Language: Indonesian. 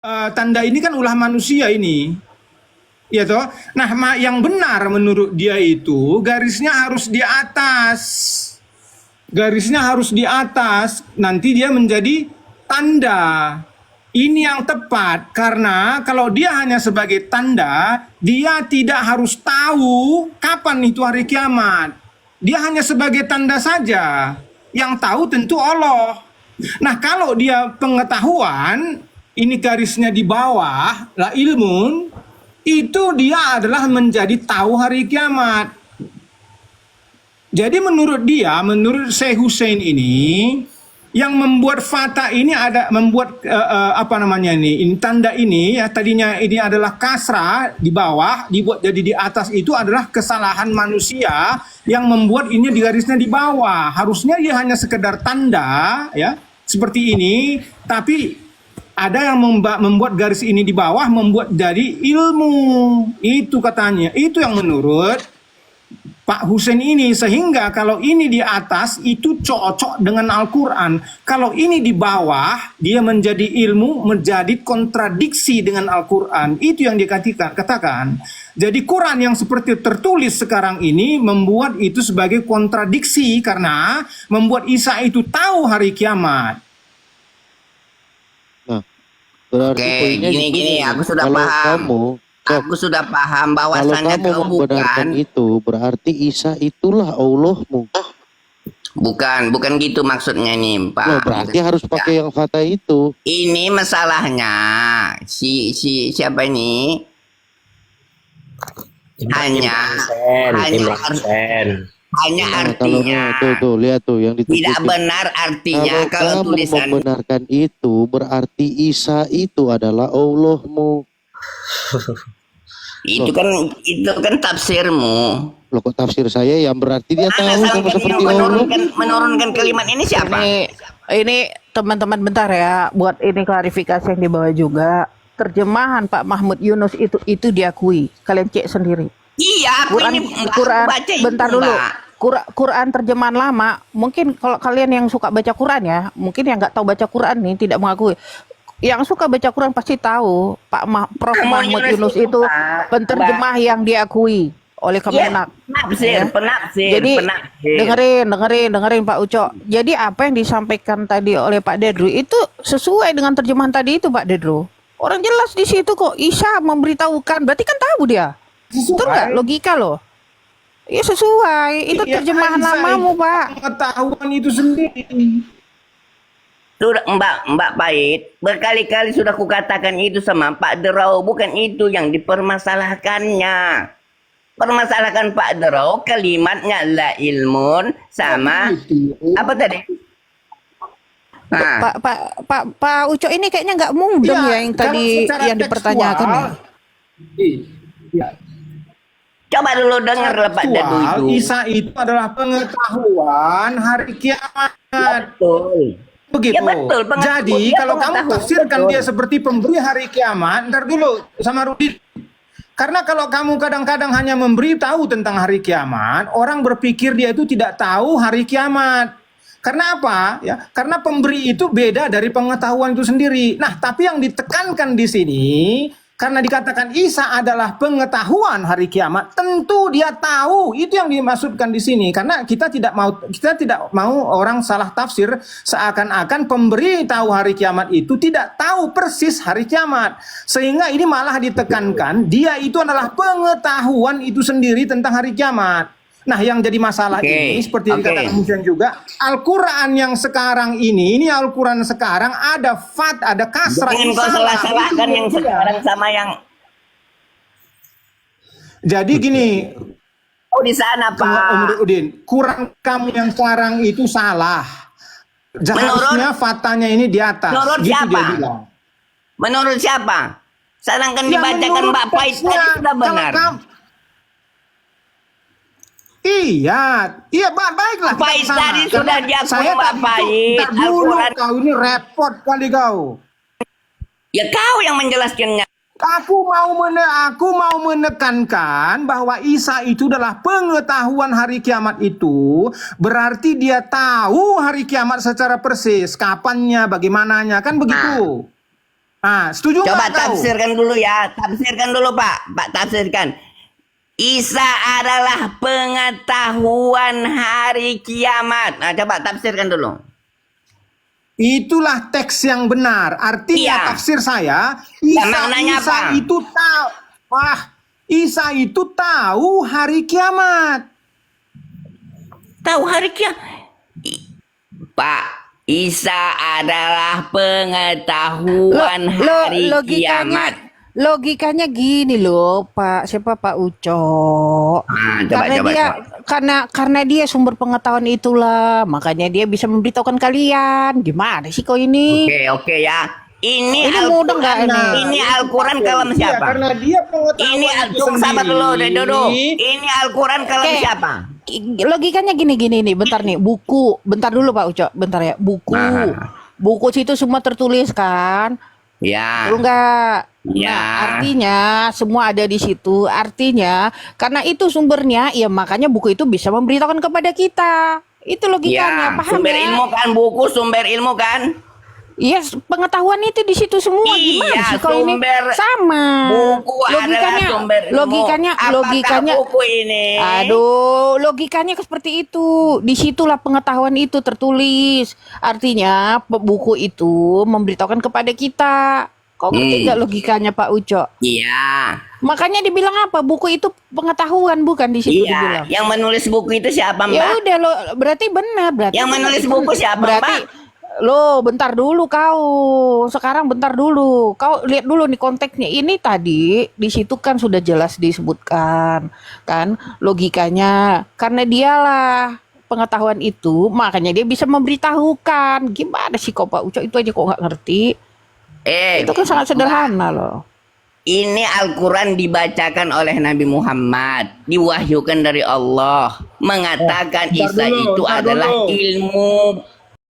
Tanda ini kan ulah manusia ini, ya toh. Nah, yang benar menurut dia itu garisnya harus di atas. Garisnya harus di atas, nanti dia menjadi tanda. Ini yang tepat, karena kalau dia hanya sebagai tanda, dia tidak harus tahu kapan itu hari kiamat. Dia hanya sebagai tanda saja. Yang tahu tentu Allah. Nah, kalau dia pengetahuan, ini garisnya di bawah, lah ilmu, itu dia adalah menjadi tahu hari kiamat. Jadi menurut dia, menurut Syekh Hussein ini, yang membuat fata ini membuat apa namanya ini tanda ini ya, tadinya ini adalah kasrah di bawah dibuat jadi di atas, itu adalah kesalahan manusia yang membuat ini di garisnya di bawah. Harusnya dia hanya sekedar tanda ya seperti ini, tapi ada yang membuat garis ini di bawah membuat jadi ilmu. Itu katanya, itu yang menurut Pak Hussein ini, sehingga kalau ini di atas itu cocok dengan Al-Quran, kalau ini di bawah dia menjadi ilmu, menjadi kontradiksi dengan Al-Quran. Itu yang dikatakan. Jadi Quran yang seperti tertulis sekarang ini membuat itu sebagai kontradiksi, karena membuat Isa itu tahu hari kiamat. Nah, berarti Oke, poinnya gini, aku sudah kalau paham. Aku sudah paham kalau bahwasannya kamu membenarkan itu, berarti Isa itulah Allahmu. bukan gitu maksudnya nih, Pak. Loh, berarti harus pakai yang fata itu. Ini masalahnya si siapa ini? Hanya Nah, kalau artinya tuh lihat tuh yang tidak ditunjukin. benar artinya Kalau kalau kamu tulisan membenarkan itu, berarti Isa itu adalah Allahmu. itu kan tafsirmu. Loh, kok tafsir saya yang berarti dia tahu sama Asalkan seperti yang Allah. menurunkan kalimat ini siapa? Ini teman-teman bentar ya, buat ini klarifikasi yang di bawah juga. Terjemahan Pak Mahmud Yunus itu diakui. Kalian cek sendiri. Iya, aku Quran, ini Quran baca itu, bentar dulu. Mbak. Quran terjemahan lama. Mungkin kalau kalian yang suka baca Quran ya, mungkin yang nggak tahu baca Quran nih tidak mengakui. Yang suka baca Quran pasti tahu Prof. Mahmud Yunus itu penterjemah yang diakui oleh Kemenak. Penafsir. Jadi dengerin Pak Uco. Jadi apa yang disampaikan tadi oleh Pak Dedru itu sesuai dengan terjemahan tadi itu, Pak Dedru. Orang jelas di situ kok. Isa memberitahukan, berarti kan tahu dia. Betul nggak? Logika loh. Iya sesuai. Itu Ya, terjemahan Isa lamamu, itu Pak. pengetahuan itu sendiri. Sudah Mbak Pait, berkali-kali sudah kukatakan itu sama Pak Derau, bukan itu yang dipermasalahkannya. Permasalahkan Pak Derau kalimatnya la ilmun sama apa tadi? Nah, Pak Uco ini kayaknya nggak mudeng ya yang kalau tadi secara yang dipertanyakan ya. Iya. coba dulu dengar lah Pak Dadu itu. Isa itu adalah pengetahuan hari kiamat. Betul. Begitu. Ya betul. Jadi kalau kamu tafsirkan dia seperti pemberi hari kiamat, ntar dulu sama Rudi. Karena kalau kamu kadang-kadang hanya memberi tahu tentang hari kiamat, orang berpikir dia itu tidak tahu hari kiamat. Karena apa? Ya, karena pemberi itu beda dari pengetahuan itu sendiri. Nah, tapi yang ditekankan di sini, karena dikatakan Isa adalah pengetahuan hari kiamat, tentu dia tahu. Itu yang dimaksudkan di sini. Karena kita tidak mau orang salah tafsir seakan-akan pemberi tahu hari kiamat itu tidak tahu persis hari kiamat. Sehingga ini malah ditekankan dia itu adalah pengetahuan itu sendiri tentang hari kiamat. Nah, yang jadi masalah ini seperti dikatakan Hussein juga, Al-Quran yang sekarang ini Al-Quran sekarang ada ada kasrah. Jangan kau salah-salahkan yang sekarang sama yang. Jadi gini, Oh di sana Pak. Udin, Quran kamu yang sekarang itu salah. Seharusnya fatanya ini di atas. Menurut gitu siapa? Dia bilang. Menurut siapa? Sedangkan dibacakan Mbak Pait tadi sudah benar. Iya, baiklah. Pait tadi sudah diakui Saya Mbak Pait. dulu kau ini repot kali kau. Ya kau yang menjelaskannya. Aku mau menekankan bahwa Isa itu adalah pengetahuan hari kiamat itu, berarti dia tahu hari kiamat secara persis, kapannya, bagaimananya, kan begitu. Setuju Coba nggak kau? tafsirkan dulu ya. Tafsirkan dulu Pak. Pak tafsirkan. Isa adalah pengetahuan hari kiamat. Nah, coba tafsirkan dulu. Itulah teks yang benar. Artinya Iya. tafsir saya, maknanya Isa apa? itu tahu. Isa itu tahu hari kiamat. Tahu hari kiamat. Pak, Isa adalah pengetahuan hari kiamat. Logikanya gini loh, Pak. Siapa Pak Uco? Karena dia sumber pengetahuan itulah, makanya dia bisa memberitahukan kalian. Gimana sih kau ini? Oke ya. Ini mudah nggak ini? Ini Al-Quran kalam Iya, siapa? karena dia pengetahuan Ini itu sabar dulu, sendiri. Dodo. Ini Al-Quran kalam Oke. siapa? Logikanya gini nih, bentar nih, buku. Bentar dulu Pak Uco, bentar ya. Buku. Buku situ semua tertulis kan? Ya. Betul nggak? Ya. Nah, artinya semua ada di situ. Artinya karena itu sumbernya, ya makanya buku itu bisa memberitahukan kepada kita. Itu logikanya, Ya, paham sumber ya? ilmu kan, buku sumber ilmu kan? Iya, pengetahuan itu di situ semua. Gimana Iya, sih kau ini? sumber Sama. Buku adalah sumber ilmu. Logikanya. Apakah buku ini? Aduh, logikanya seperti itu. Disitulah pengetahuan itu tertulis. Artinya buku itu memberitahukan kepada kita. Kau ngerti nggak logikanya Pak Uco? Iya. Makanya dibilang apa? Buku itu pengetahuan, bukan di situ dibilang. Iya. Yang menulis buku itu siapa, Mbak? Ya udah lo, berarti benar. Berarti Yang menulis buku siapa, berarti, Mbak? Lo bentar dulu kau. Sekarang bentar dulu. Kau lihat dulu nih konteksnya. Ini tadi di situ kan sudah jelas disebutkan kan logikanya. Karena dialah pengetahuan itu, makanya dia bisa memberitahukan. Gimana sih kau Pak Uco, itu aja kok nggak ngerti? Itu kan sangat sederhana loh. Ini Al-Quran dibacakan oleh Nabi Muhammad, diwahyukan dari Allah, mengatakan Isa itu adalah ilmu